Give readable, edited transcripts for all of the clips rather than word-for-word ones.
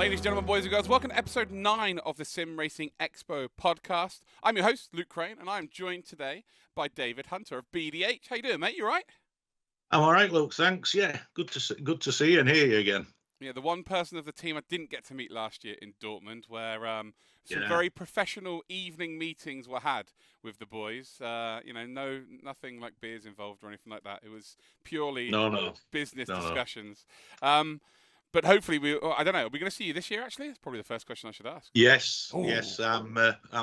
Ladies, gentlemen, boys and girls, welcome to episode 9 of the SimRacing Expo podcast. I'm your host, Luke Crane, and I'm joined today by David Hunter of BDH. How you doing, mate? You all right? I'm all right, Luke. Thanks. Yeah, good to see you and hear you again. Yeah, the one person of the team I didn't get to meet last year in Dortmund, where some Yeah. very professional evening meetings were had with the boys. Nothing like beers involved or anything like that. It was purely No. business discussions. But hopefully, I don't know. Are we going to see you this year? Actually, that's probably the first question I should ask. Yes. Ooh. Yes. I'm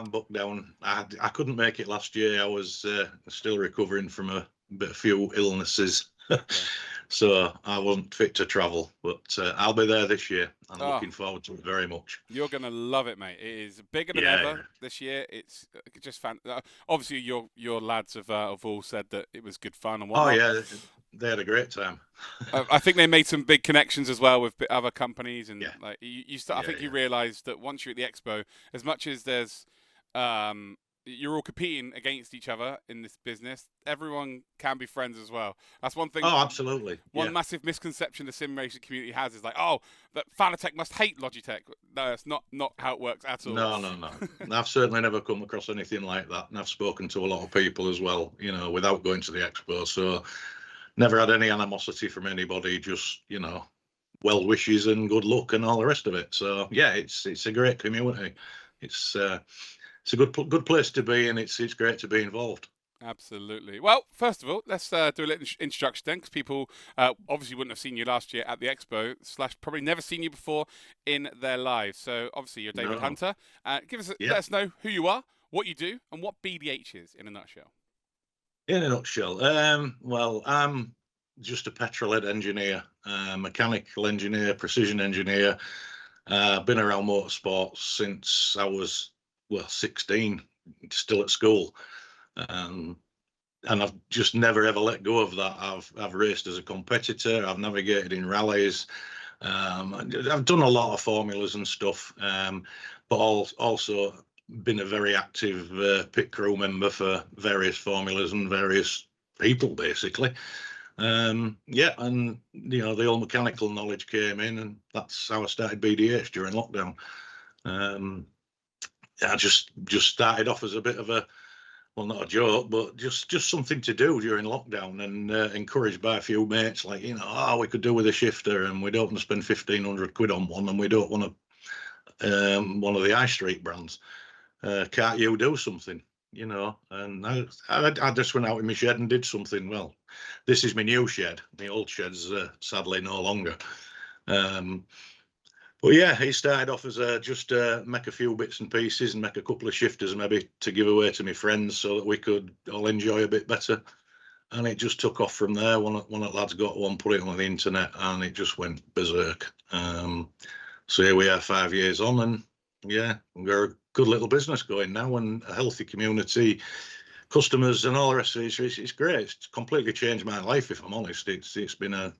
booked down. I couldn't make it last year. I was still recovering from a few illnesses, so I wasn't fit to travel. But I'll be there this year. I'm looking forward to it very much. You're going to love it, mate. It is bigger than ever this year. It's just obviously, your lads have all said that it was good fun and whatnot. Oh yeah, they had a great time. I think they made some big connections as well with other companies, and like I think you realised that once you're at the Expo, as much as there's you're all competing against each other in this business, everyone can be friends as well. That's one thing. Oh, absolutely. One massive misconception the SimRacer community has is like, oh, that Fanatec must hate Logitech. No, that's not how it works at all. No. I've certainly never come across anything like that, and I've spoken to a lot of people as well, without going to the Expo. So never had any animosity from anybody, just, well wishes and good luck and all the rest of it. So yeah, it's a great community. It's a good place to be, and it's great to be involved. Absolutely. Well, first of all, let's do a little introduction then, because people obviously wouldn't have seen you last year at the Expo, / probably never seen you before in their lives. So obviously you're David Hunter. Let us know who you are, what you do, and what BDH is in a nutshell. In a nutshell, well, I'm just a petrol-head engineer, mechanical engineer, precision engineer. Been around motorsports since I was 16, still at school, and I've just never ever let go of that. I've raced as a competitor. I've navigated in rallies. I've done a lot of formulas and stuff, but also been a very active pit crew member for various formulas and various people, basically. And the old mechanical knowledge came in, and that's how I started BDH during lockdown. I just started off as a bit of not a joke, but just something to do during lockdown, and encouraged by a few mates, like, we could do with a shifter, and we don't want to spend 1,500 quid on one, and we don't want one of the high street brands. Can't you do something? And I just went out in my shed and did something. Well, this is my new shed. My old shed's sadly no longer. But yeah, he started off as just make a few bits and pieces and make a couple of shifters maybe to give away to my friends so that we could all enjoy a bit better. And it just took off from there. One of the lads got one, put it on the internet, and it just went berserk. So here we are 5 years on, and we're a good little business going now, and a healthy community, customers, and all the rest of it. It's great. It's completely changed my life, if I'm honest. It's been a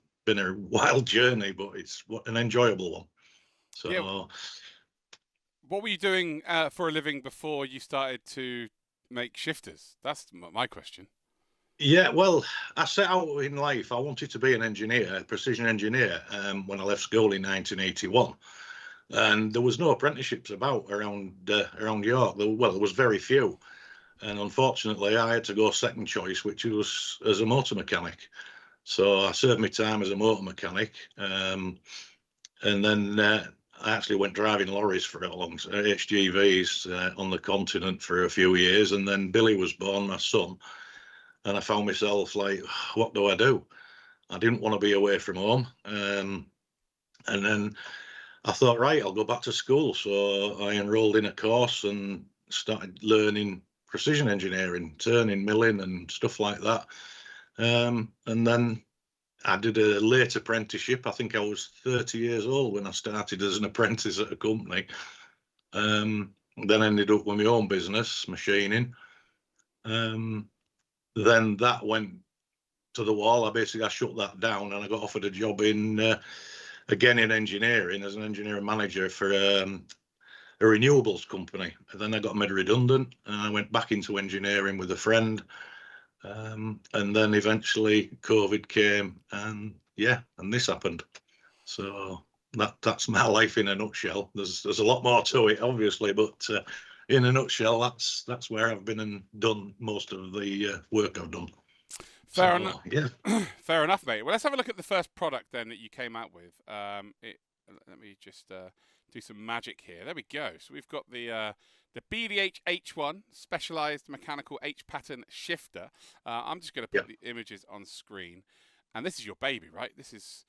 wild journey, but it's an enjoyable one. So, what were you doing for a living before you started to make shifters? That's my question. Yeah, well, I set out in life. I wanted to be an engineer, a precision engineer, when I left school in 1981. And there was no apprenticeships about around York. There was very few, and unfortunately, I had to go second choice, which was as a motor mechanic. So I served my time as a motor mechanic, and then I actually went driving lorries for a long time, HGVs on the continent for a few years, and then Billy was born, my son, and I found myself like, what do I do? I didn't want to be away from home, and then I thought, right, I'll go back to school. So I enrolled in a course and started learning precision engineering, turning, milling, and stuff like that. And then I did a late apprenticeship. I think I was 30 years old when I started as an apprentice at a company. Then ended up with my own business, machining. Then that went to the wall. I shut that down, and I got offered a job again in engineering as an engineering manager for a renewables company. And then I got made redundant, and I went back into engineering with a friend. And then eventually COVID came, and this happened. So that's my life in a nutshell. There's a lot more to it, obviously, but in a nutshell, that's where I've been and done most of the work I've done. Fair enough. Yeah. Fair enough, mate. Well, let's have a look at the first product then that you came out with. Let me just do some magic here. There we go. So we've got the BDH H1 Specialized Mechanical H Pattern Shifter. I'm just going to put the images on screen, and this is your baby, right? This is,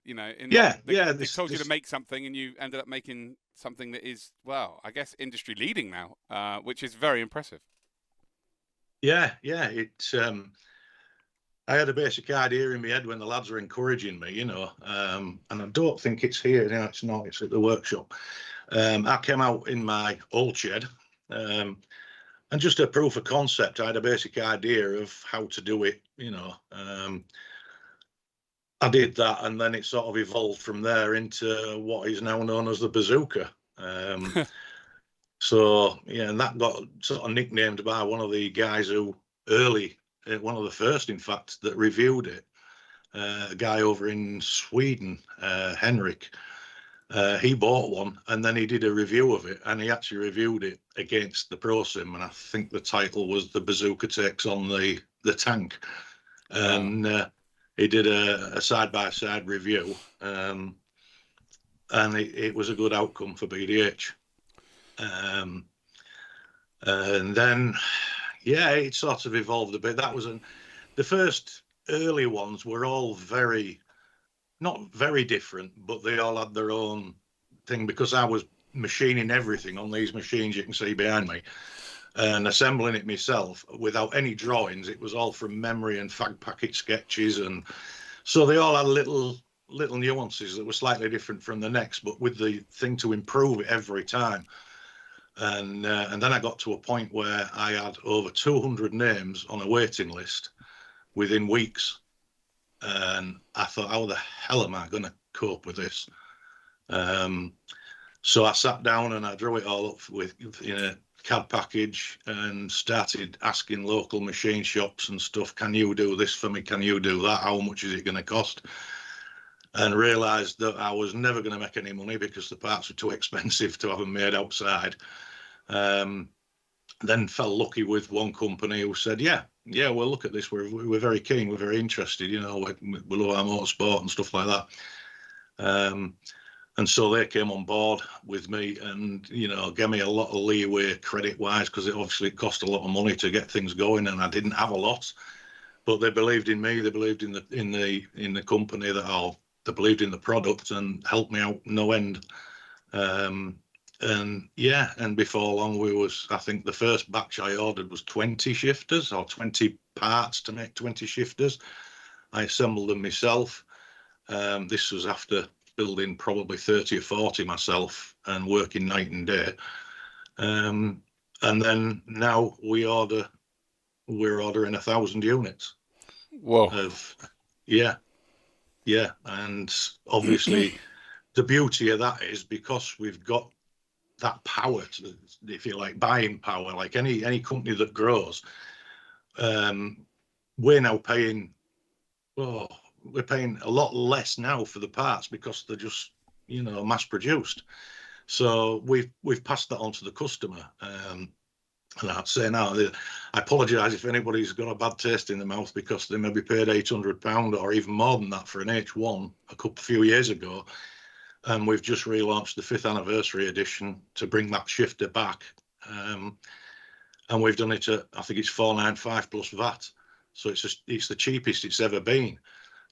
you know, they told you to make something, and you ended up making something that is, well, I guess industry leading now, which is very impressive. Yeah. It's I had a basic idea in my head when the lads were encouraging me, you know, and I don't think it's here. No, it's not. It's at the workshop. I came out in my old shed, and just a proof of concept. I had a basic idea of how to do it, you know. I did that, and then it sort of evolved from there into what is now known as the Bazooka. So yeah, and that got sort of nicknamed by one of the guys who one of the first, in fact, that reviewed it. A guy over in Sweden, Henrik. He bought one, and then he did a review of it, and he actually reviewed it against the Pro Sim, and I think the title was "The Bazooka Takes on the Tank," and he did a side-by-side review, and it was a good outcome for BDH. And then, yeah, it sort of evolved a bit. That was the first early ones were all not very different, but they all had their own thing, because I was machining everything on these machines you can see behind me and assembling it myself without any drawings. It was all from memory and fag packet sketches, and so they all had little nuances that were slightly different from the next, but with the thing to improve it every time. And then I got to a point where I had over 200 names on a waiting list within weeks, and I thought, how the hell am I going to cope with this? So I sat down and I drew it all up in a CAD package and started asking local machine shops and stuff, can you do this for me? Can you do that? How much is it going to cost? And realised that I was never going to make any money because the parts were too expensive to have them made outside. Then fell lucky with one company who said, yeah, we'll look at this. We're very keen. We're very interested. You know, we love our motorsport and stuff like that. And so they came on board with me and, you know, gave me a lot of leeway credit-wise, because it obviously cost a lot of money to get things going, and I didn't have a lot. But they believed in me. They believed in the company they believed in the product and helped me out no end. And yeah, and before long I think the first batch I ordered was 20 shifters, or 20 parts to make 20 shifters. I assembled them myself. This was after building probably 30 or 40 myself and working night and day. And then now we're ordering 1,000 units. Whoa. Yeah. And obviously the beauty of that is because we've got that power, if you like, buying power, like any company that grows, we're now paying, we're paying a lot less now for the parts because they're just, you know, mass produced. So we've passed that on to the customer. And I'd say now, I apologise if anybody's got a bad taste in the mouth, because they maybe paid £800 or even more than that for an H1 a few years ago. And we've just relaunched the 5th anniversary edition to bring that shifter back. And we've done it at, I think it's £495 plus VAT. So it's the cheapest it's ever been.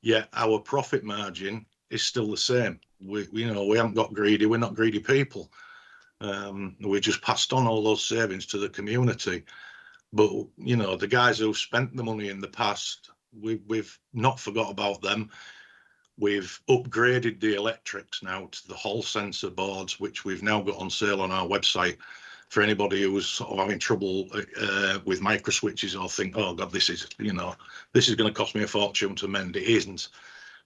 Yet our profit margin is still the same. We haven't got greedy. We're not greedy people. We just passed on all those savings to the community. But, you know, the guys who've spent the money in the past, we've not forgot about them. We've upgraded the electrics now to the Hall sensor boards, which we've now got on sale on our website for anybody who's sort of having trouble with micro switches, or think, oh God, this is going to cost me a fortune to mend. It isn't.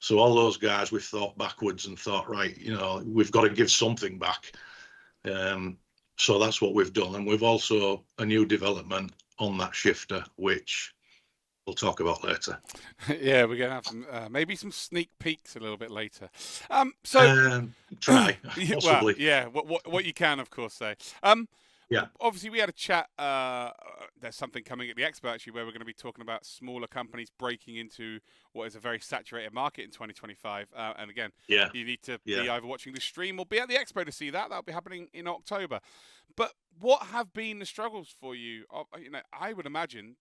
So all those guys, we've thought backwards and thought, right, you know, we've got to give something back. So that's what we've done. And we've also a new development on that shifter, which we'll talk about later. Yeah, we're gonna have some maybe some sneak peeks a little bit later. So Try, well, possibly. yeah, what you can of course say. Yeah. Obviously we had a chat. There's something coming at the Expo actually where we're going to be talking about smaller companies breaking into what is a very saturated market in 2025. And again, Yeah. you need to Yeah. be either watching the stream or be at the Expo to see that. That'll be happening in October. But what have been the struggles for you? You know, I would imagine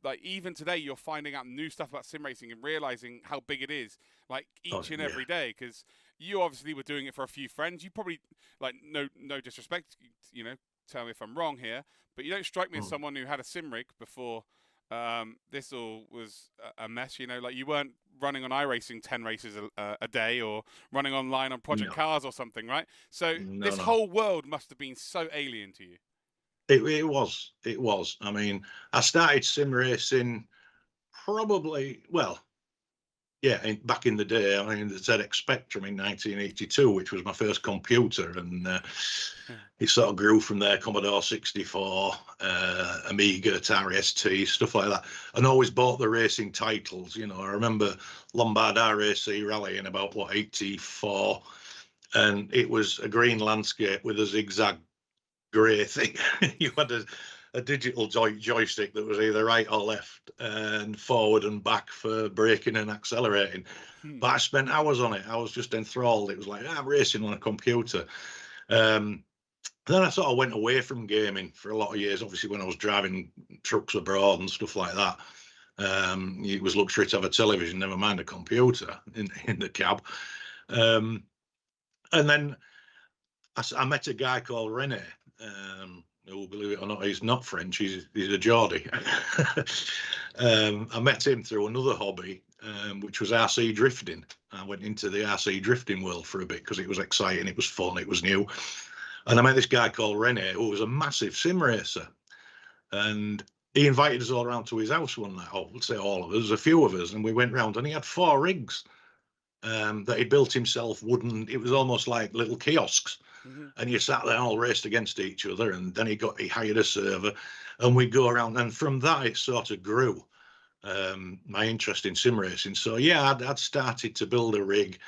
like even today you're finding out new stuff about sim racing and realizing how big it is like Oh, each and yeah. every day because you obviously were doing it for a few friends. You probably like no disrespect, you know, tell me if I'm wrong here, but you don't strike me as someone who had a sim rig before this all was a mess. You know, like you weren't running on iRacing 10 races a day or running online on Project No. Cars or something, right? So No. this No. whole world must have been so alien to you. It was. It was. I mean, I started sim racing probably, well, yeah, back in the day. I mean, the ZX Spectrum in 1982, which was my first computer, and it sort of grew from there. Commodore 64, Amiga, Atari ST, stuff like that, and always bought the racing titles. You know, I remember Lombard RAC Rally in about what 84, and it was a green landscape with a zigzag grey thing. You had a digital joystick that was either right or left and forward and back for braking and accelerating. But I spent hours on it. I was just enthralled. It was like, I'm racing on a computer. Then I sort of went away from gaming for a lot of years. Obviously, when I was driving trucks abroad and stuff like that, it was luxury to have a television, never mind a computer in the cab. And then I met a guy called Rene, who, believe it or not, he's not French. He's a Geordie. I met him through another hobby, which was RC drifting. I went into the RC drifting world for a bit because it was exciting, it was fun, it was new. And I met this guy called Rene, who was a massive sim racer. And he invited us all around to his house one night. Oh, let's say all of us, a few of us, and we went round, and he had 4 rigs that he built himself, wooden. It was almost like little kiosks. And you sat there and all raced against each other. And then he hired a server, and we'd go around. And from that, it sort of grew my interest in sim racing. So yeah, I'd started to build a rig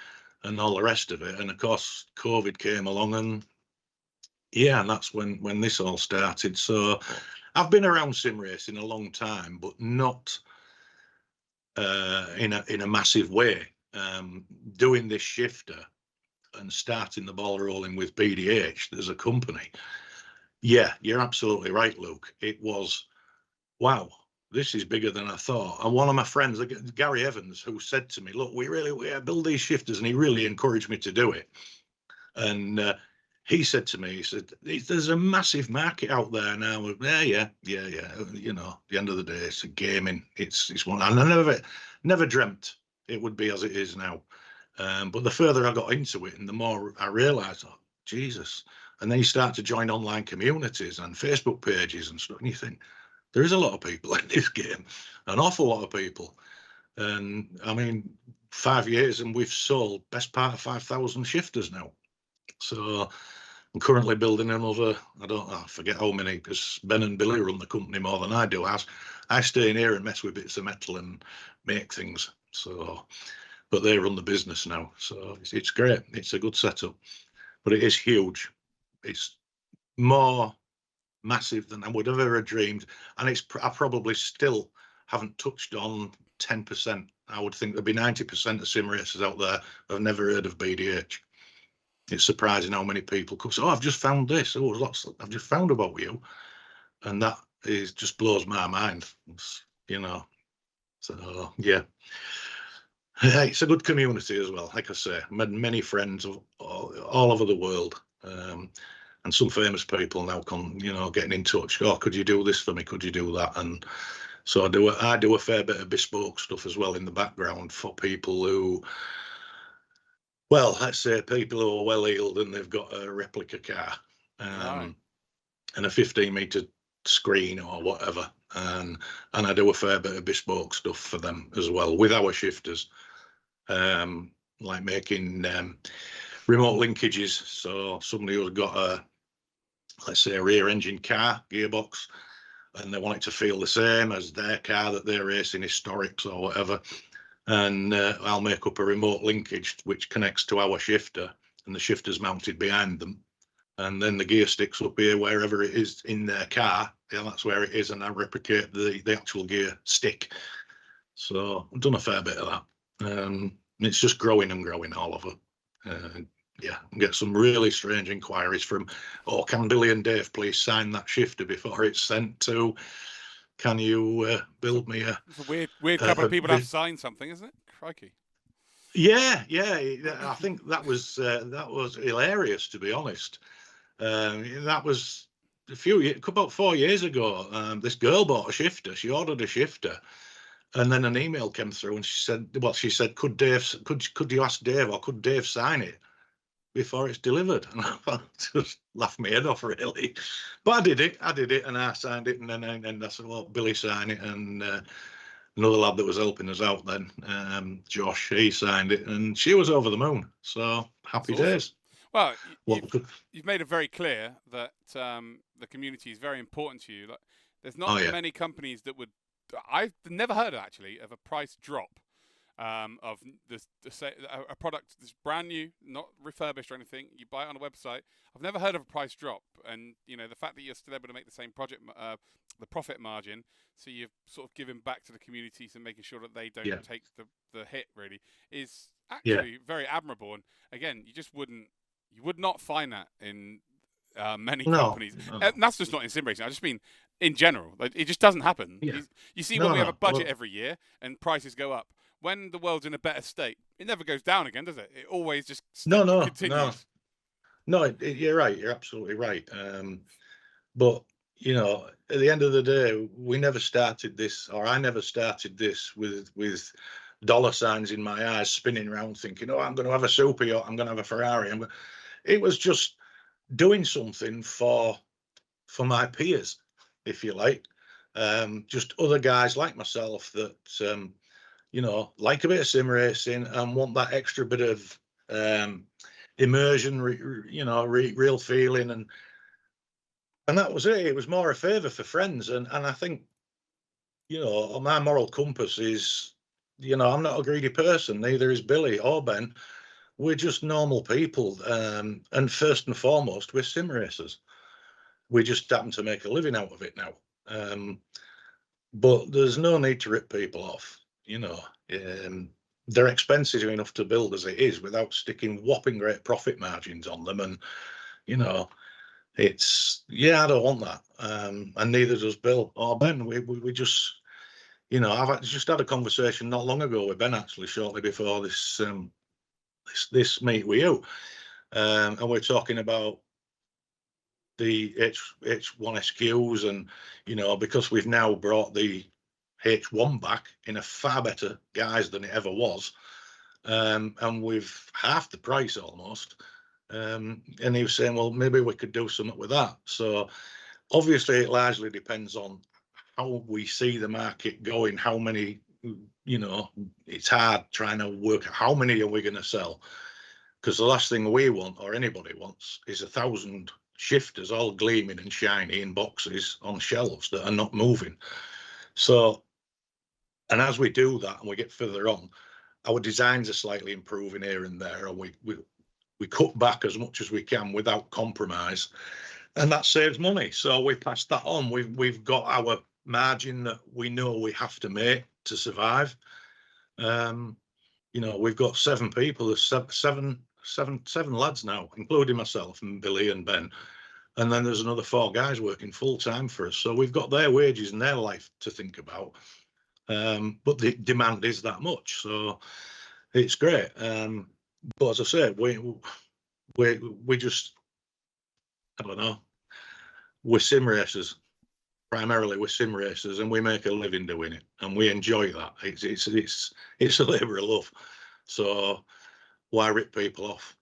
and all the rest of it. And of course, COVID came along, and yeah, and that's when this all started. So I've been around sim racing a long time, but not in a massive way. Doing this shifter and starting the ball rolling with BDH as a company. Yeah, you're absolutely right, Luke. It was, wow, this is bigger than I thought. And one of my friends, Gary Evans, who said to me, look, we build these shifters, and he really encouraged me to do it. And he said to me, he said, there's a massive market out there now. Yeah. You know, at the end of the day, it's a gaming. It's one. And I never dreamt it would be as it is now. But the further I got into it, and the more I realised, oh, Jesus. And then you start to join online communities and Facebook pages and stuff, and you think, there is a lot of people in this game, an awful lot of people. And I mean, 5 years, and we've sold best part of 5,000 shifters now. So I'm currently building another, I forget how many, because Ben and Billy run the company more than I do. I stay in here and mess with bits of metal and make things. So, but they run the business now. So it's great. It's a good setup, but it is huge. It's more massive than I would have ever dreamed. And I probably still haven't touched on 10%. I would think there'd be 90% of sim racers out there have never heard of BDH. It's surprising how many people come. So, I've just found this. Oh, lots. I've just found about you, and that is just blows my mind. You know. So yeah, it's a good community as well. Like I say, made many friends all over the world, and some famous people now come. You know, getting in touch. Oh, could you do this for me? Could you do that? And so I do a fair bit of bespoke stuff as well in the background for people who. Well, let's say people who are well-heeled and they've got a replica car and a 15-meter screen or whatever. And I do a fair bit of bespoke stuff for them as well with our shifters, like making remote linkages. So somebody who's got let's say a rear engine car gearbox, and they want it to feel the same as their car that they're racing, historics or whatever. And I'll make up a remote linkage which connects to our shifter, and the shifter's mounted behind them. And then the gear sticks up here wherever it is in their car. Yeah, that's where it is, and I replicate the actual gear stick. So I've done a fair bit of that. It's just growing and growing all over. Yeah, get some really strange inquiries from, oh, can Billy and Dave please sign that shifter before it's sent to? Can you build me a? It's a weird couple of people to have signed something, isn't it? Crikey. Yeah. I think that was hilarious, to be honest. That was about 4 years ago. This girl bought a shifter. She ordered a shifter, and then an email came through, and she said, could you ask Dave, or could Dave sign it before it's delivered? And I just laughed my head off, really. But I did it, and I signed it, and then I said, well, Billy signed it, and another lad that was helping us out then, Josh, he signed it, and she was over the moon. So happy days. Well, you've made it very clear that the community is very important to you. Like, there's not many companies that would. I've never heard actually of a price drop of a product that's brand new, not refurbished or anything. You buy it on a website. I've never heard of a price drop, and the fact that you're still able to make the same the profit margin, so you've sort of given back to the communities and making sure that they don't take the hit, really, is actually very admirable. And again, you would not find that in many companies. No. And that's just not in SimRacing. I just mean in general. Like, it just doesn't happen. Yeah. You see, when we have a budget every year and prices go up, when the world's in a better state, it never goes down again, does it? It always just continues. No, you're right. You're absolutely right. But at the end of the day, we never started this, or I never started this with dollar signs in my eyes, spinning around, thinking, "Oh, I'm going to have a super yacht. I'm going to have a Ferrari." It was just doing something for my peers, if you like, just other guys like myself that like a bit of sim racing and want that extra bit of immersion, real feeling, and that was it. It was more a favour for friends, and I think my moral compass is, I'm not a greedy person, neither is Billy or Ben. We're just normal people, and first and foremost, we're sim racers. We just happen to make a living out of it now. But there's no need to rip people off. They're expensive enough to build as it is, without sticking whopping great profit margins on them. And it's I don't want that. And neither does Bill or Ben. We just I've just had a conversation not long ago with Ben, actually, shortly before this this meet with you, and we're talking about the H1 SQs, and because we've now brought the H1 back in a far better guise than it ever was, and with half the price almost, and he was saying, well, maybe we could do something with that. So obviously it largely depends on how we see the market going, how many, it's hard trying to work out how many are we going to sell, because the last thing we want, or anybody wants, is 1,000 shifters all gleaming and shiny in boxes on shelves that are not moving. So, and as we do that and we get further on, our designs are slightly improving here and there, and we cut back as much as we can without compromise, and that saves money. So we pass that on. We've got our margin that we know we have to make to survive. We've got 7 people. There's seven lads now, including myself and Billy and Ben, and then there's another 4 guys working full time for us. So we've got their wages and their life to think about, but the demand is that much, so it's great. But as I said, we just, I don't know, we're sim racers. Primarily we're sim racers, and we make a living doing it, and we enjoy that. It's a labour of love. So why rip people off?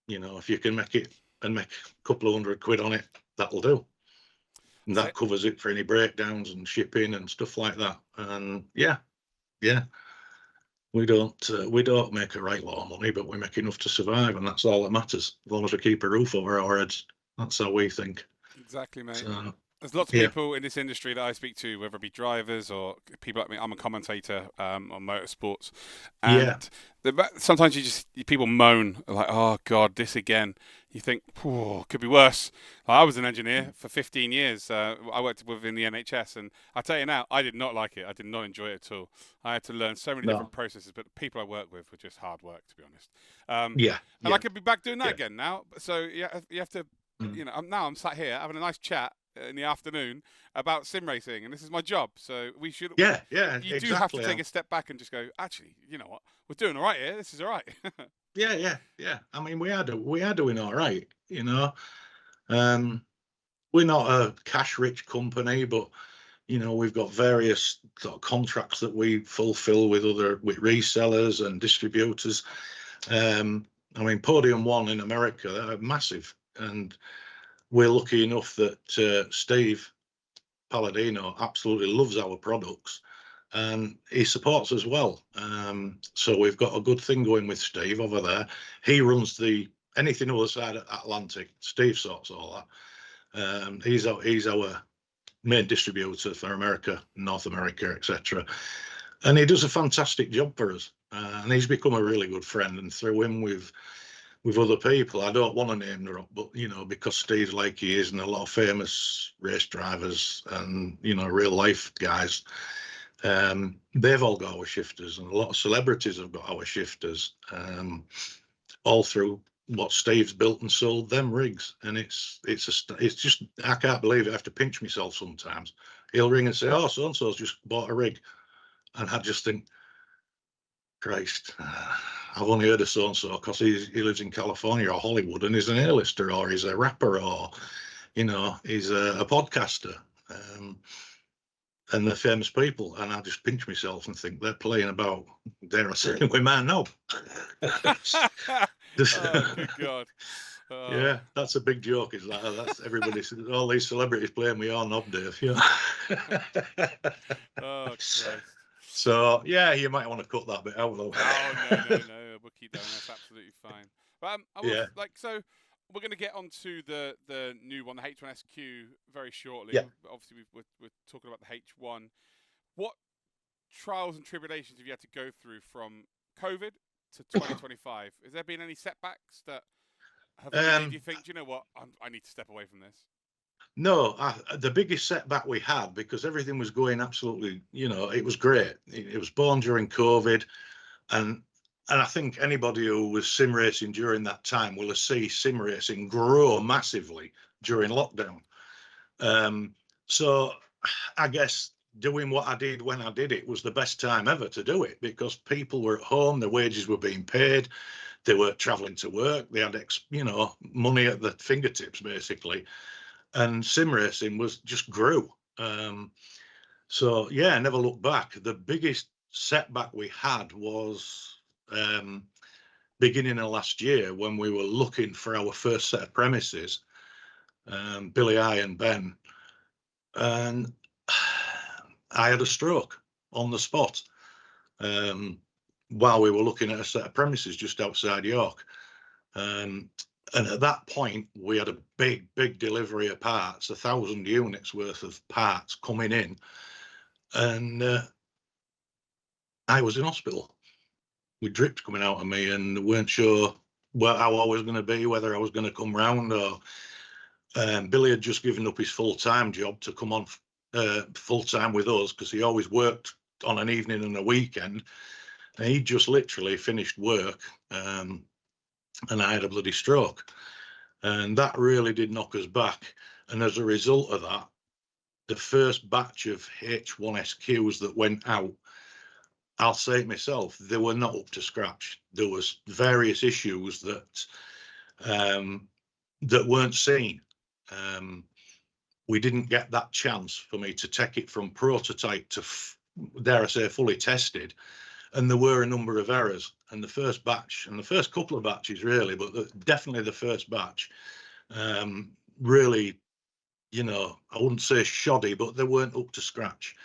If you can make it and make a couple of £100 on it, that'll do. And that covers it for any breakdowns and shipping and stuff like that. And yeah, we don't make a right lot of money, but we make enough to survive, and that's all that matters. As long as we keep a roof over our heads, that's how we think. Exactly, mate. There's lots of Yeah. people in this industry that I speak to, whether it be drivers or people like me. I'm a commentator on motorsports, Yeah. and sometimes people moan like, "Oh God, this again." You think, "Oh, could be worse." I was an engineer for 15 years. I worked within the NHS, and I tell you now, I did not like it. I did not enjoy it at all. I had to learn so many different No. processes, but the people I work with were just hard work, to be honest. Um, Yeah. and I Yeah. could be back doing that Yeah. again now. So yeah, you have to, Mm. now I'm sat here having a nice chat in the afternoon about sim racing, and this is my job. So Yeah. Yeah. you do have to Exactly. take a step back and just go, actually, you know what, we're doing all right here. This is all right. Yeah. Yeah. Yeah. I mean, we are doing all right. Um, we're not a cash-rich company, but we've got various sort of contracts that we fulfill with resellers and distributors. I mean, Podium One in America, they're massive, and we're lucky enough that Steve Palladino absolutely loves our products, and he supports us well. So we've got a good thing going with Steve over there. He runs anything other side of Atlantic. Steve sorts all that. He's our main distributor for America, North America, etc. And he does a fantastic job for us. And he's become a really good friend. And through him, with other people, I don't want to name drop, but because Steve's like he is, and a lot of famous race drivers and real life guys, they've all got our shifters, and a lot of celebrities have got our shifters, all through what Steve's built and sold them rigs. And it's just, I can't believe it. I have to pinch myself sometimes. He'll ring and say, "Oh, so and so's just bought a rig," and I just think, Christ, I've only heard of so and so because he lives in California or Hollywood and he's an A-lister, or he's a rapper, or he's a podcaster. And they're famous people, and I just pinch myself and think they're playing about, dare I say, with man now. Oh, good God. Yeah, that's a big joke. Is that's everybody? All these celebrities playing with your knob, Dave. Oh, Christ. So yeah, you might want to cut that bit out though. Oh, no. We'll keep that one. That's absolutely fine. But I will, Yeah. so we're going to get onto the new one, the H1SQ, very shortly. Yeah. Obviously, we're talking about the H1. What trials and tribulations have you had to go through from COVID to 2025? Has there been any setbacks that have made you think, do you know what, I need to step away from this? No, the biggest setback we had, because everything was going absolutely, it was great. It was born during COVID, and I think anybody who was sim racing during that time will have seen sim racing grow massively during lockdown. So I guess doing what I did when I did it was the best time ever to do it, because people were at home, their wages were being paid, they were traveling to work, they had money at the fingertips basically, and sim racing was just grew. So yeah, I never looked back. The biggest setback we had was beginning of last year, when we were looking for our first set of premises, Billy, I, and Ben, and I had a stroke on the spot while we were looking at a set of premises just outside York. And at that point, we had a big delivery of parts, 1,000 units worth of parts coming in, and I was in hospital with drips coming out of me, and weren't sure how I was going to be, whether I was going to come round, or Billy had just given up his full-time job to come on full-time with us, because he always worked on an evening and a weekend, and he just literally finished work, and I had a bloody stroke, and that really did knock us back. And as a result of that, the first batch of H1SQs that went out, I'll say it myself, they were not up to scratch. There was various issues that weren't seen. We didn't get that chance for me to take it from prototype to, dare I say, fully tested. And there were a number of errors. And the first batch, and the first couple of batches really, but definitely the first batch, really, I wouldn't say shoddy, but they weren't up to scratch.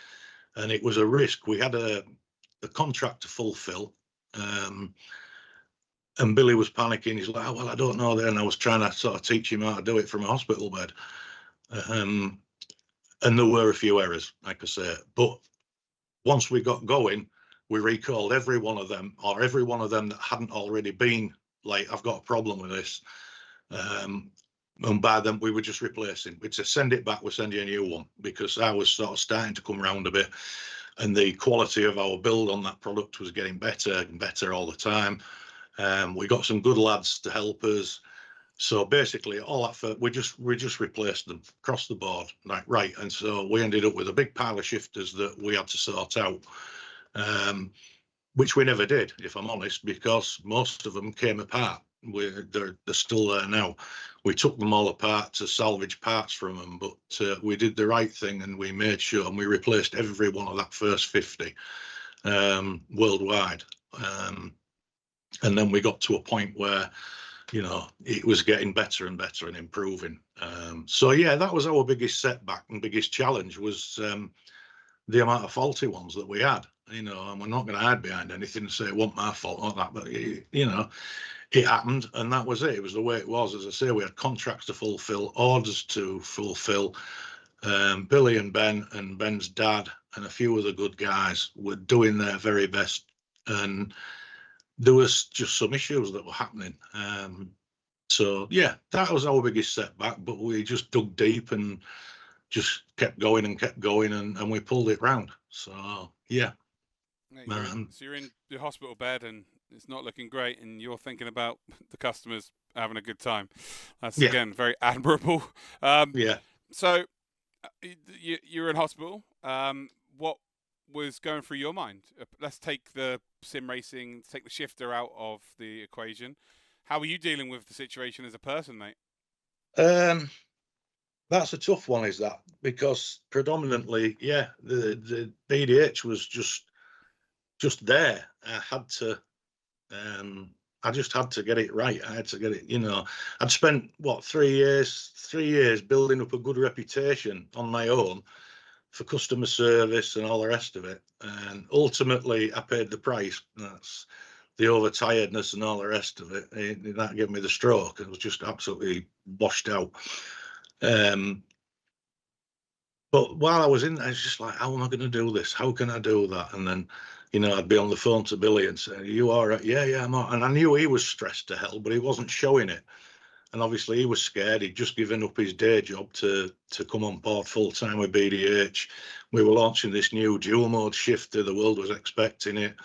And it was a risk. We had a contract to fulfill. And Billy was panicking. He's like, "Oh, well, I don't know then." I was trying to sort of teach him how to do it from a hospital bed. and there were a few errors, like I say. But once we got going, we recalled every one of them, or every one of them that hadn't already been like, I've got a problem with this. And by then we were just replacing. We'd say, send it back, we'll send you a new one, because I was sort of starting to come around a bit, and the quality of our build on that product was getting better and better all the time. We got some good lads to help us. So basically, all that we just replaced them across the board, right. And so we ended up with a big pile of shifters that we had to sort out, which we never did, if I'm honest, because most of them came apart. They're still there now. We took them all apart to salvage parts from them, but we did the right thing, and we made sure, and we replaced every one of that first 50 worldwide. And then we got to a point where, you know, it was getting better and better and improving. So yeah, that was our biggest setback and biggest challenge, was the amount of faulty ones that we had. You know, and we're not going to hide behind anything and say it wasn't my fault or that, but you know, it happened, and that was it. It was the way it was. As I say, we had contracts to fulfill, orders to fulfill. Billy and Ben and Ben's dad and a few other good guys were doing their very best, and there was just some issues that were happening. So yeah, that was our biggest setback, but we just dug deep and just kept going and we pulled it round. So yeah. So you're in your hospital bed and it's not looking great, and you're thinking about the customers having a good time. That's again very admirable. Yeah. So you're in hospital. What was going through your mind? Let's take the sim racing, take the shifter out of the equation. How are you dealing with the situation as a person, mate? That's a tough one, is that, because predominantly, yeah, the BDH was just there. I just had to get it right. I had to get it, you know. I'd spent what 3 years building up a good reputation on my own for customer service and all the rest of it, and ultimately I paid the price. That's the overtiredness and all the rest of it. That gave me the stroke. It was just absolutely washed out. But while I was in there, I was just like, how am I going to do this? How can I do that? And then, you know, I'd be on the phone to Billy and say, are you all right? Yeah, I'm all right. And I knew he was stressed to hell, but he wasn't showing it. And obviously he was scared. He'd just given up his day job to come on board full time with BDH. We were launching this new dual mode shifter. The world was expecting it.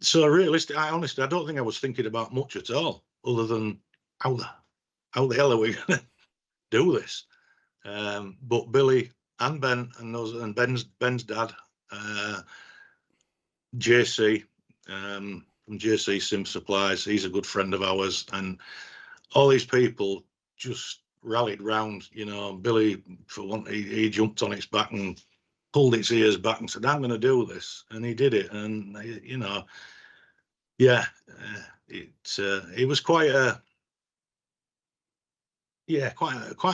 So honestly, I don't think I was thinking about much at all, other than how the hell are we going to do this? But Billy and Ben and Ben's dad, JC, from JC Sim Supplies, he's a good friend of ours, and all these people just rallied round. You know, Billy, for one, he jumped on its back and pulled its ears back and said, I'm going to do this, and he did it. And you know, yeah, it was quite a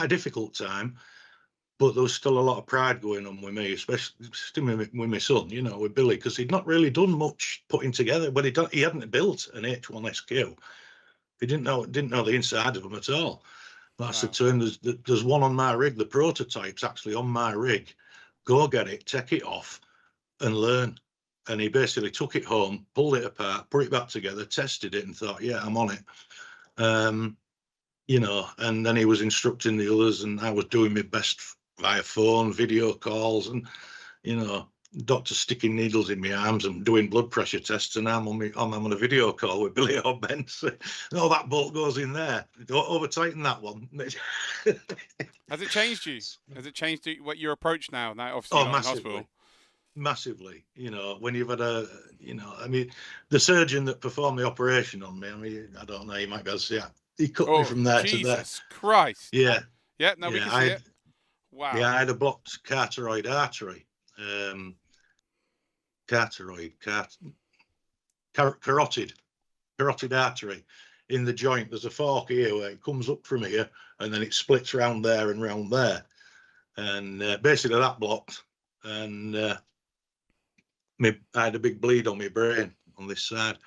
difficult time. But there was still a lot of pride going on with me, especially with my son, you know, with Billy, because he'd not really done much putting together. But he hadn't built an H1SQ. He didn't know the inside of them at all. But I said to him, there's one on my rig. The prototype's actually on my rig. Go get it, take it off, and learn. And he basically took it home, pulled it apart, put it back together, tested it, and thought, yeah, I'm on it. You know, and then he was instructing the others, and I was doing my best via phone, video calls, and, you know, doctors sticking needles in my arms and doing blood pressure tests, and I'm on a video call with Billy or Ben. So, no, that bolt goes in there. Don't over tighten that one. Has it changed you? Has it changed what your approach now? Now, obviously, you're not in hospital. Massively. You know, when you've had I mean, the surgeon that performed the operation on me, I mean, I don't know, you might be able to see that. He cut me from there to there. Jesus Christ. Yeah. Yeah, no, we can see it. Wow. Yeah, I had a blocked carotid artery. Carotid artery in the joint. There's a fork here where it comes up from here, and then it splits round there and round there. And basically that blocked. And I had a big bleed on my brain on this side.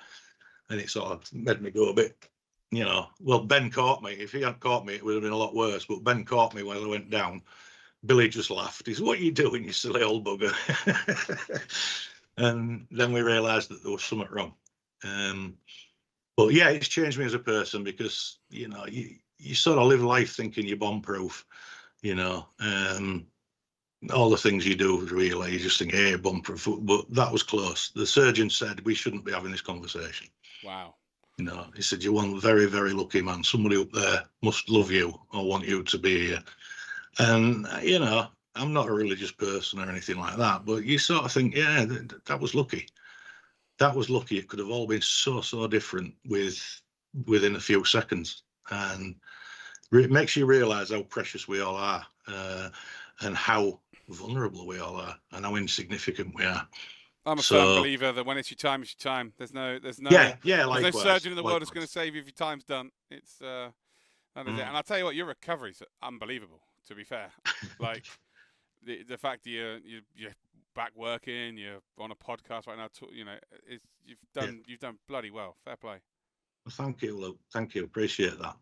And it sort of made me go a bit, you know, well, Ben caught me. If he hadn't caught me, it would have been a lot worse. But Ben caught me when I went down. Billy just laughed. He said, "What are you doing, you silly old bugger?" And then we realised that there was something wrong. But yeah, it's changed me as a person, because you sort of live life thinking you're bomb-proof. All the things you do, really, you just think, hey, bomb-proof. But that was close. The surgeon said we shouldn't be having this conversation. Wow. He said, you're one very, very lucky man. Somebody up there must love you or want you to be here. And, I'm not a religious person or anything like that, but you sort of think, yeah, that was lucky. That was lucky. It could have all been so different within a few seconds. And it makes you realise how precious we all are, and how vulnerable we all are, and how insignificant we are. I'm a firm believer that when it's your time, it's your time. There's no surgeon in the world that's going to save you if your time's done. It's that is it. And I'll tell you what, your recovery's unbelievable. To be fair, like the fact that you're back working, you're on a podcast right now. You've done bloody well. Fair play. Well, thank you, Luke. Thank you. Appreciate that.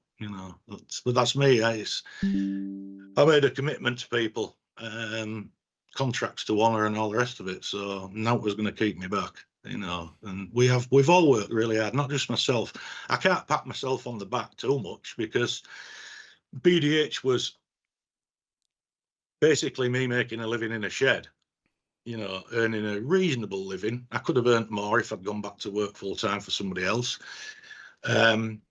But that's me. I made a commitment to people. Contracts to honour and all the rest of it. So now it was going to keep me back, and we've all worked really hard, not just myself. I can't pat myself on the back too much, because BDH was basically me making a living in a shed, earning a reasonable living. I could have earned more if I'd gone back to work full time for somebody else. And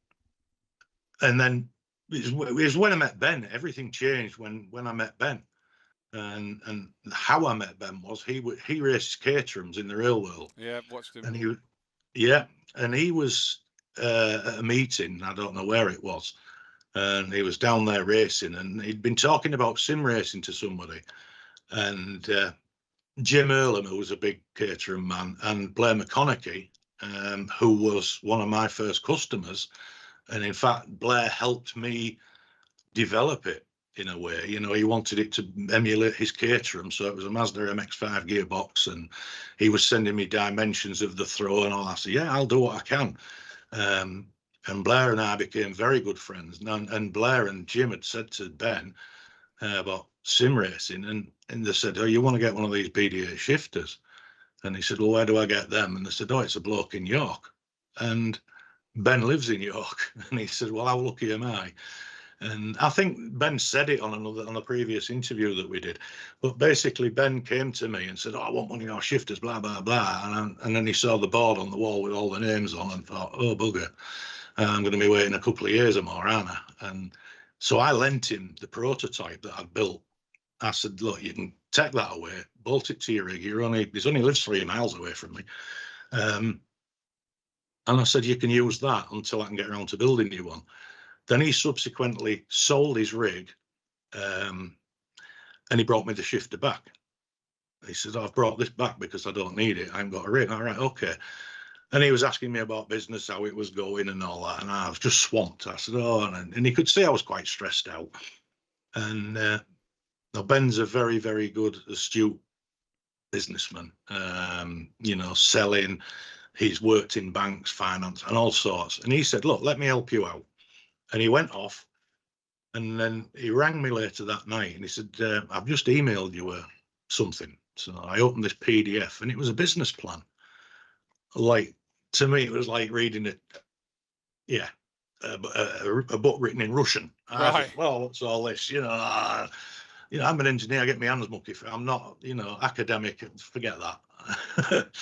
then it was when I met Ben, everything changed when I met Ben. And how I met Ben was he raced caterhams in the real world. Yeah, I've watched him. And he was at a meeting, I don't know where it was, and he was down there racing, and he'd been talking about SimRacing to somebody, and Jim Earlham, who was a big caterum man, and Blair McConaughey, who was one of my first customers, and in fact Blair helped me develop it. In a way, he wanted it to emulate his caterham, so it was a Mazda MX-5 gearbox, and he was sending me dimensions of the throw and all that. So yeah, I'll do what I can. And Blair and I became very good friends. And Blair and Jim had said to Ben about SimRacing, and they said, "Oh, you want to get one of these BDA shifters?" And he said, "Well, where do I get them?" And they said, "Oh, it's a bloke in York." And Ben lives in York, and he said, "Well, how lucky am I?" And I think Ben said it on a previous interview that we did, but basically Ben came to me and said, "Oh, I want one of your shifters, blah blah blah," and then he saw the board on the wall with all the names on and thought, "Oh bugger, I'm going to be waiting a couple of years or more, aren't I?" And so I lent him the prototype that I'd built. I said, "Look, you can take that away, bolt it to your rig. This only lives 3 miles away from me." And I said, "You can use that until I can get around to building you one." Then he subsequently sold his rig, and he brought me the shifter back. He said, "I've brought this back because I don't need it. I haven't got a rig." All right, okay. And he was asking me about business, how it was going and all that. And I was just swamped. I said, "Oh," and he could see I was quite stressed out. And now Ben's a very, very good, astute businessman, selling. He's worked in banks, finance, and all sorts. And he said, "Look, let me help you out." And he went off. And then he rang me later that night and he said, "I've just emailed you something." So I opened this PDF and it was a business plan. Like, to me, it was like reading a book written in Russian. Right. Said, "Well, what's all this? I'm an engineer. I get my hands mucky. I'm not, academic. Forget that."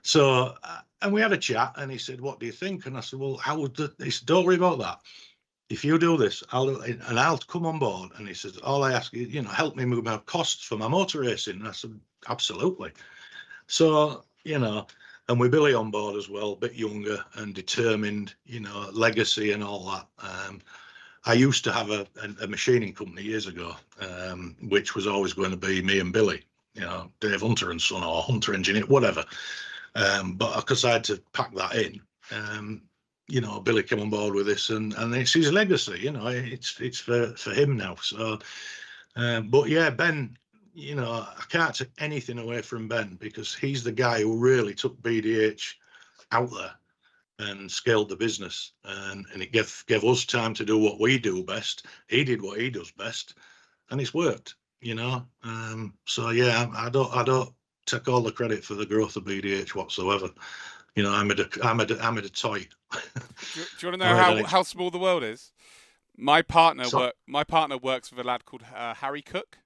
So, and we had a chat and he said, "What do you think?" And I said, "Well, how would he said, don't worry about that. If you do this, I'll come on board." And he says, "All I ask is, help me move my costs for my motor racing." And I said, "Absolutely." So, and with Billy on board as well, a bit younger and determined, legacy and all that. I used to have a machining company years ago, which was always going to be me and Billy, Dave Hunter and Son or Hunter Engineer, whatever. But because I had to pack that in, Billy came on board with this, and it's his legacy. It's for him now. So, but yeah, Ben, I can't take anything away from Ben because he's the guy who really took BDH out there and scaled the business, and it gave us time to do what we do best. He did what he does best, and it's worked. you know. So yeah, I don't take all the credit for the growth of BDH whatsoever. You know, I'm a toy. Do you want to know how small the world is? My partner works with a lad called Harry Cook,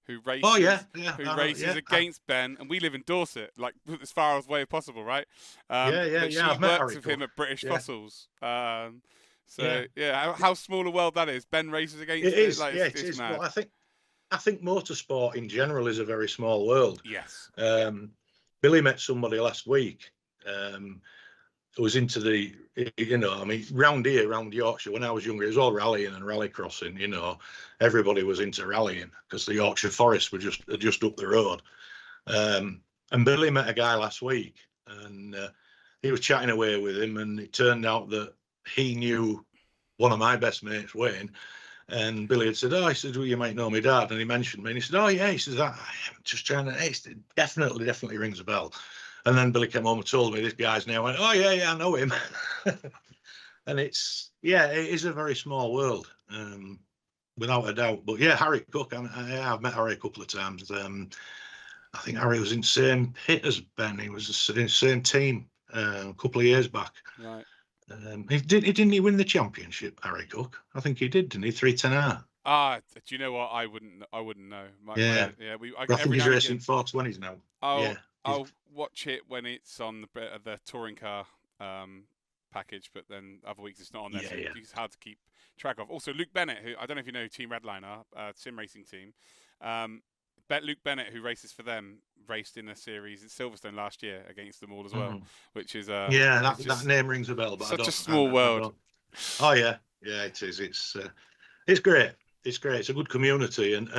who races against Ben, and we live in Dorset, like as far away as possible, right? She I've met works Harry with Cook. him at British Fossils. How small a world that is. Ben races against it is. Like, it is. Mad. Well, I think motorsport in general is a very small world. Yes. Billy met somebody last week. Who was into the, you know, I mean, round Yorkshire, when I was younger, it was all rallying and rallycrossing, you know. Everybody was into rallying because the Yorkshire Forests were just up the road. And Billy met a guy last week, and he was chatting away with him, and it turned out that he knew one of my best mates, Wayne. And Billy had said, "Oh," he said, "well, you might know my dad." And he mentioned me, and he said, "Oh yeah," he says, "I'm just trying to." It definitely rings a bell. And then Billy came home and told me this guy's name. I went, "Oh yeah, I know him." And it is a very small world, without a doubt. But yeah, Harry Cook, I've met Harry a couple of times. I think Harry was in the same pit as Ben. He was in the same team a couple of years back. Right. Didn't he win the championship, Harry Cook? I think he did, didn't he? 310R. Do you know what? I wouldn't know. I think he's racing 420s now. I'll watch it when it's on the touring car package, but then other weeks it's not on there. It's hard to keep track of. Also, Luke Bennett, who I don't know if you know Team Redliner, SimRacing team. Luke Bennett, who races for them, raced in a series in Silverstone last year against them all as well, which is that name rings a bell. But such a small world. Oh yeah, it is. It's great. It's great. It's a good community, and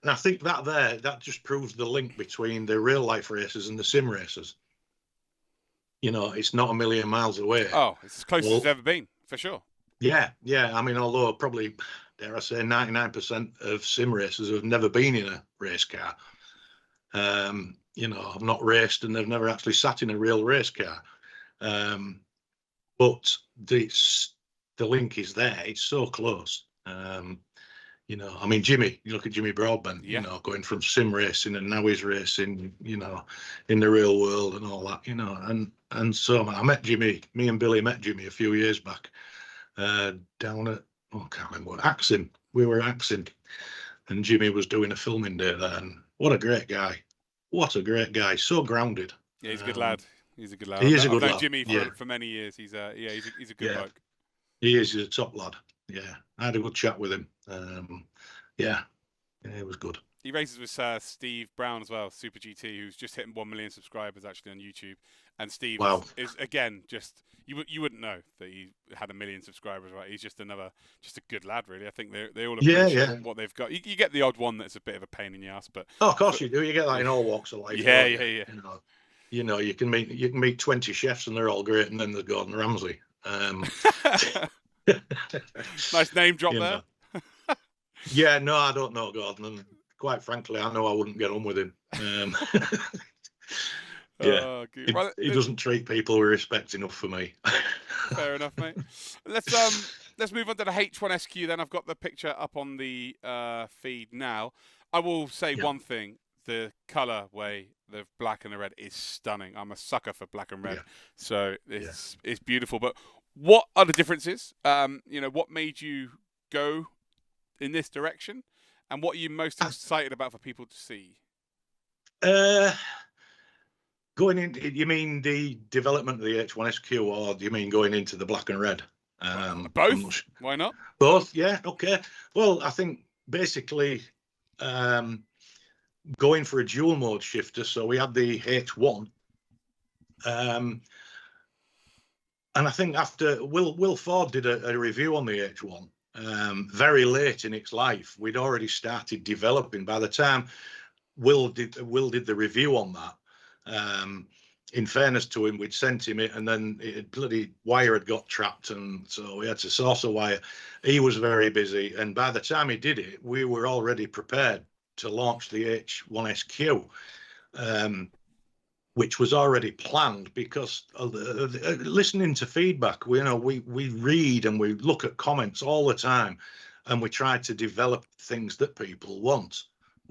I think that just proves the link between the real life racers and the sim racers. You know, it's not a million miles away. Oh, it's as close as it's ever been, for sure. Yeah. I mean, although probably, dare I say, 99% of sim racers have never been in a race car. You know, I've not raced, and they've never actually sat in a real race car. But the link is there. It's so close. You know, I mean, you look at Jimmy Broadbent, you know, going from sim racing, and now he's racing, you know, in the real world and all that, you know. And so I met Jimmy, me and Billy met Jimmy a few years back down at, I can't remember what, Axim. We were at Axim, and Jimmy was doing a filming day there. And what a great guy. What a great guy. So grounded. Yeah, he's a good lad. He's a good lad. He is a good lad. I've known Jimmy for many years. He's a good bloke. He is. He's a top lad. Yeah, I had a good chat with him. It was good. He races with Steve Brown as well, Super GT, who's just hitting 1 million subscribers actually on YouTube. And Steve is again just you wouldn't know that he had 1 million subscribers, right? He's just a good lad, really. I think they all appreciate what they've got. You get the odd one that's a bit of a pain in the ass, but of course you do. You get that in all walks of life. Yeah. You know, you can meet 20 chefs and they're all great, and then there's Gordon Ramsay. Nice name drop there. Yeah, no, I don't know Gordon, and quite frankly, I know I wouldn't get on with him. He doesn't treat people with respect enough for me. Fair enough, mate. Let's move on to the H1 SQ. Then I've got the picture up on the feed now. I will say one thing: the colorway, the black and the red, is stunning. I'm a sucker for black and red, so it's beautiful. But what are the differences? You know, what made you go in this direction, and what are you most excited about for people to see? Going in, you mean the development of the H1 SQ, or do you mean going into the black and red? Both. Why not? Both. Yeah. Okay. Well, I think basically going for a dual mode shifter. So we had the H1, and I think after Will Ford did a review on the H1. Very late in its life, we'd already started developing. By the time Will did the review on that, in fairness to him, we'd sent him it, and then bloody wire had got trapped, and so we had to source a wire. He was very busy, and by the time he did it, we were already prepared to launch the H1 SQ. Which was already planned, because listening to feedback, we read and we look at comments all the time, and we try to develop things that people want.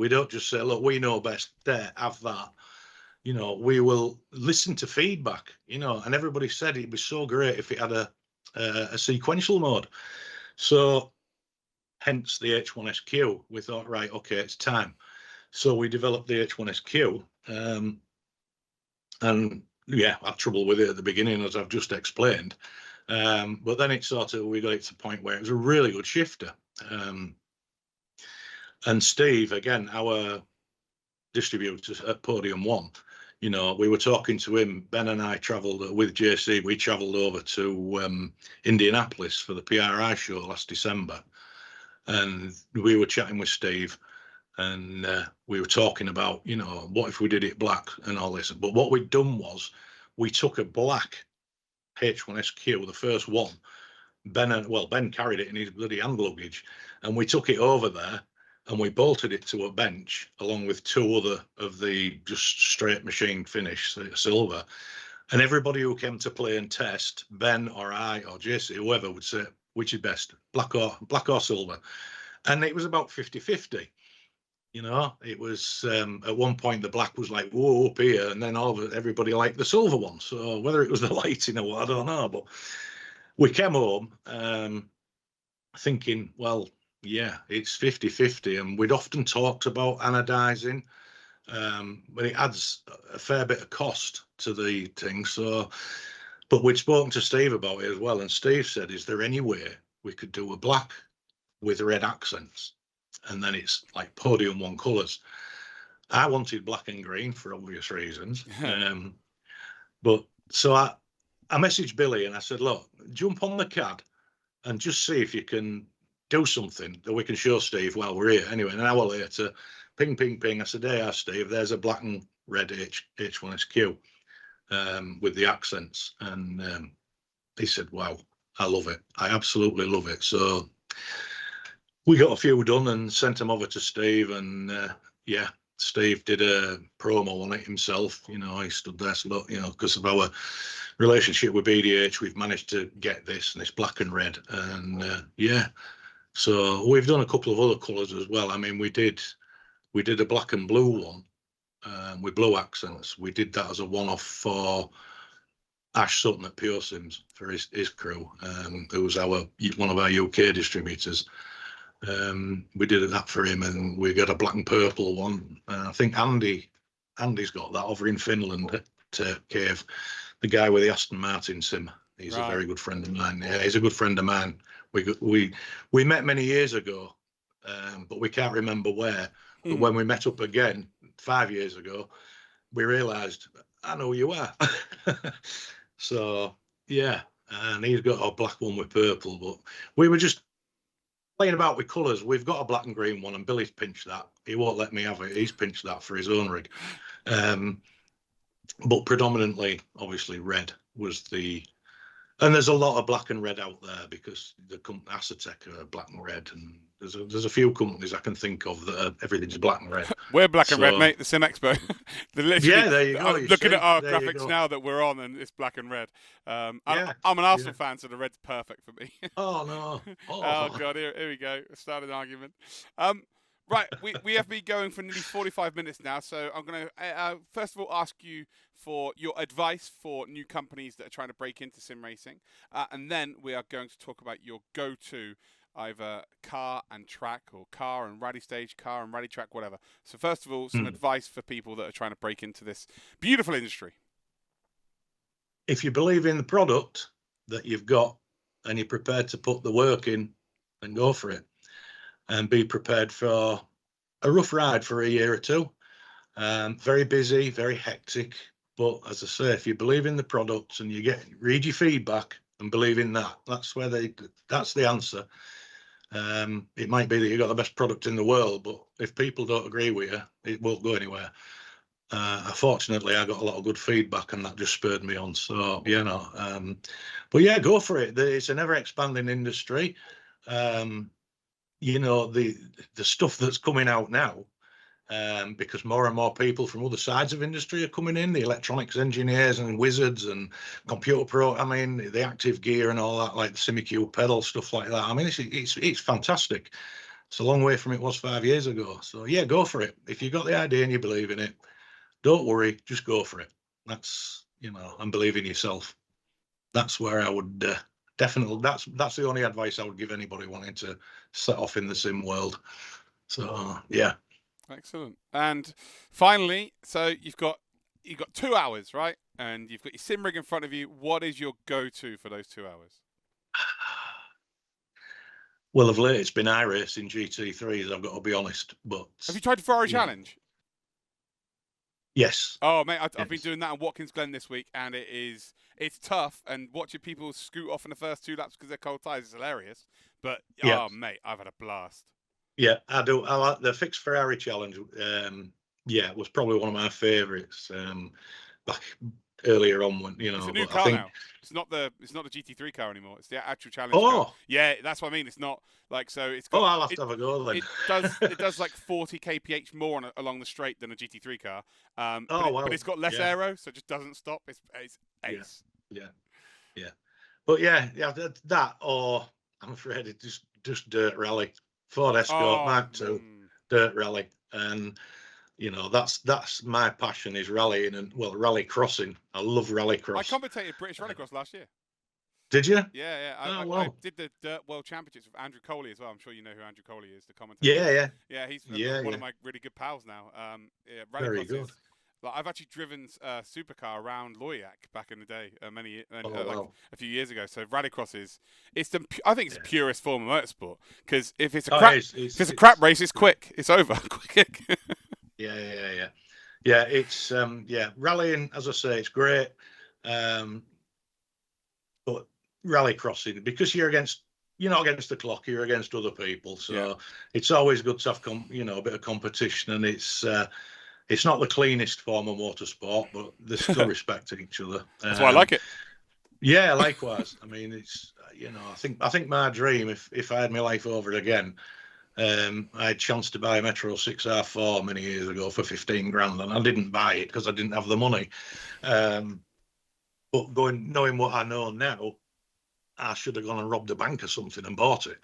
We don't just say, look, we know best, there, have that. You know, we will listen to feedback, you know, and everybody said it'd be so great if it had a sequential mode. So hence the H1SQ. We thought, right, okay, it's time. So we developed the H1SQ. And yeah, I had trouble with it at the beginning, as I've just explained. But then it sort of, we got it to the point where it was a really good shifter. And Steve, again, our distributor at Podium 1, you know, we were talking to him. Ben and I travelled with JC. We travelled over to Indianapolis for the PRI show last December. And we were chatting with Steve. And we were talking about, you know, what if we did it black and all this. But what we'd done was we took a black H1SQ, the first one. Ben carried it in his bloody hand luggage, and we took it over there and we bolted it to a bench along with two other of the just straight machine finish silver. And everybody who came to play and test, Ben or I or JC, whoever, would say, which is best, black or silver? And it was about 50-50. You know, it was at one point the black was like, whoa, up here, and then all of it, everybody liked the silver one. So whether it was the lighting or what, I don't know. But we came home thinking, well, yeah, it's 50-50. And we'd often talked about anodizing, but it adds a fair bit of cost to the thing. So, but we'd spoken to Steve about it as well. And Steve said, is there any way we could do a black with red accents? And then it's like Podium 1 colours. I wanted black and green for obvious reasons. But so I messaged Billy and I said, look, jump on the CAD and just see if you can do something that we can show Steve while we're here. Anyway, an hour later, ping, ping, ping. I said, hey, Steve, there's a black and red H1SQ with the accents. And he said, wow, I love it. I absolutely love it. So we got a few done and sent them over to Steve, and yeah, Steve did a promo on it himself. You know, he stood there, so look, you know, because of our relationship with BDH, we've managed to get this, and it's black and red, and yeah. So we've done a couple of other colours as well. I mean, we did a black and blue one with blue accents. We did that as a one-off for Ash Sutton at Pure Sims for his crew, who was one of our UK distributors. We did that for him, and we got a black and purple one. I think Andy's got that over in Finland at Cave. The guy with the Aston Martin sim. He's a very good friend of mine. Yeah, he's a good friend of mine. We met many years ago, but we can't remember where. But when we met up again 5 years ago, we realised, I know who you are. So yeah, and he's got a black one with purple. But we were just playing about with colours. We've got a black and green one, and Billy's pinched that. He won't let me have it. He's pinched that for his own rig. But predominantly, obviously, red was the. And there's a lot of black and red out there because the Acetec are black and red, and there's a few companies I can think of that everything is black and red. We're black and red, mate. The Sim Expo. Yeah, there you go. I'm looking at our graphics now that we're on, and it's black and red. I'm an Arsenal fan, so the red's perfect for me. Oh no! Oh god, here we go. Start an argument. Right, we have been going for nearly 45 minutes now, so I'm going to first of all ask you for your advice for new companies that are trying to break into sim racing, and then we are going to talk about your go-to either car and track, or car and rally stage, car and rally track, whatever. So first of all, some advice for people that are trying to break into this beautiful industry. If you believe in the product that you've got and you're prepared to put the work in, then go for it. And be prepared for a rough ride for a year or two. Very busy, very hectic. But as I say, if you believe in the product and read your feedback and believe in that, that's the answer. It might be that you've got the best product in the world, but if people don't agree with you, it won't go anywhere. Fortunately, I got a lot of good feedback, and that just spurred me on. So, you know, but yeah, go for it. It's an ever expanding industry. You know, the stuff that's coming out now, because more and more people from other sides of industry are coming in, the electronics engineers and wizards and computer the active gear and all that, like the SimiQ pedal, stuff like that. I mean, it's fantastic. It's a long way from it was 5 years ago. So yeah, go for it. If you've got the idea and you believe in it, don't worry, just go for it. That's, and believe in yourself. That's where I would definitely. That's the only advice I would give anybody wanting to set off in the sim world. So yeah. Excellent. And finally, so you've got 2 hours, right? And you've got your sim rig in front of you. What is your go-to for those 2 hours? Well, of late it's been iRacing GT3s. I've got to be honest. But Have you tried the Ferrari you know, Challenge? yes. Oh, mate, I've been Yes. doing that on Watkins Glen this week, and it's tough. And watching people scoot off in the first 2 laps because they're cold tires is hilarious. But Yeah. oh, mate, I've had a blast. Yeah, I do. I like the fixed Ferrari challenge. Yeah, it was probably one of my favourites back earlier on when It's a new But I car think, now. It's not the GT3 car anymore. It's the actual challenge car. oh, Yeah, that's what I mean. It's not like so. It's got I'll have to have a go then. it does like 40 kph more along the straight than a GT3 car. Oh But well, it's got less yeah, aero, so it just doesn't stop. It's yeah, ace. yeah, yeah. But yeah, that or I'm afraid it just dirt rally, Ford Escort Oh, Mark II, dirt rally, and that's my passion is rallying and rally crossing. I love rally I cross. commentated British Rallycross last year. Did you? Yeah. Oh I well. did the Dirt World Championships with Andrew Coley as well. I'm sure you know who Andrew Coley is, the commentator. Yeah, Yeah, he's yeah, one yeah. of my really good pals now. Yeah, Very Rallycross good. is like I've actually driven a supercar around Loyac back in the day, Oh like wow. a few years ago. So Rallycross I think it's the Yeah. purest form of motorsport because if it's a Oh, crap it's crap race, it's quick. It's over quick. yeah. Yeah, it's rallying, as I say, it's great. But rally crossing, because you're not against the clock, you're against other people. So Yeah. it's always good to have a bit of competition, and it's not the cleanest form of motorsport, but they're still respecting each other. That's why I like it. Yeah, likewise. I mean, it's I think my dream, if I had my life over again, I had chance to buy a Metro 6R4 many years ago for 15 grand, and I didn't buy it because I didn't have the money. But knowing what I know now, I should have gone and robbed a bank or something and bought it.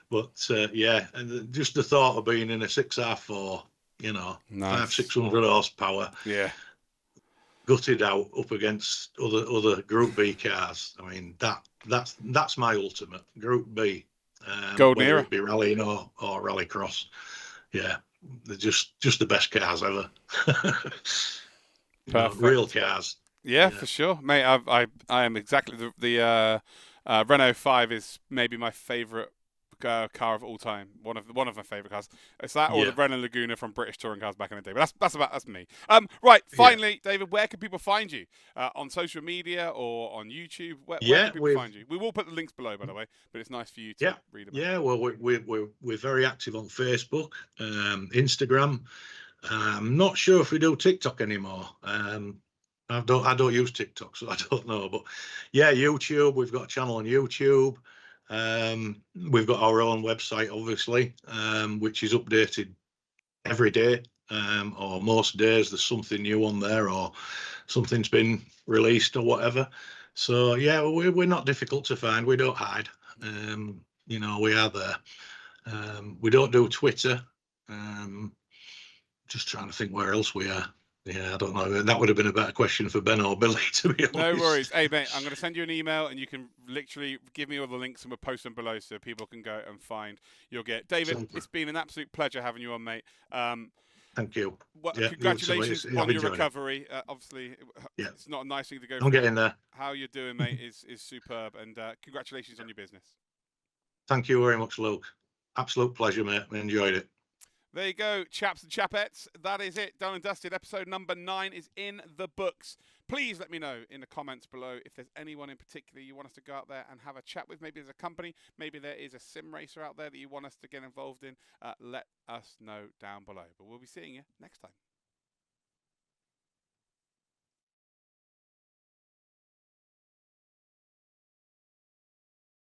But yeah, and just the thought of being in a 6R4, Nice. 500-600 horsepower, Yeah. gutted out up against other Group B cars. I mean, that's my ultimate Group B. Golden Whether era. it be rallying or rallycross. Yeah, they're just the best cars ever. Perfect. Real cars. Yeah, for sure, mate. I am exactly the Renault 5 is maybe my favourite car of all time. One of my favourite cars. It's that or the Renault Laguna from British touring cars back in the day. But that's me. Right. Finally, David, where can people find you? On social media or on YouTube? Where can people find you? We will put the links below, by the way. But it's nice for you to read about. Yeah. Well, we're very active on Facebook, Instagram. I'm not sure if we do TikTok anymore. I don't use TikTok, so I don't know. But yeah, YouTube. We've got a channel on YouTube. We've got our own website, obviously, which is updated every day, or most days. There's something new on there, or something's been released, or whatever. So yeah, we're not difficult to find. We don't hide. We are there. We don't do Twitter. Just trying to think where else we are. Yeah, I don't know. That would have been a better question for Ben or Billy, to be honest. No worries. Hey, mate, I'm going to send you an email and you can literally give me all the links and we'll post them below so people can go and find your gear. David, It's been an absolute pleasure having you on, mate. Thank you. Well, congratulations on your recovery. Obviously, it's not a nice thing to go through. I'm getting there. How you're doing, mate, is superb. And congratulations on your business. Thank you very much, Luke. Absolute pleasure, mate. I enjoyed it. There you go, chaps and chapettes. That is it. Done and dusted. Episode number 9 is in the books. Please let me know in the comments below if there's anyone in particular you want us to go out there and have a chat with. Maybe there's a company. Maybe there is a sim racer out there that you want us to get involved in. Let us know down below. But we'll be seeing you next time.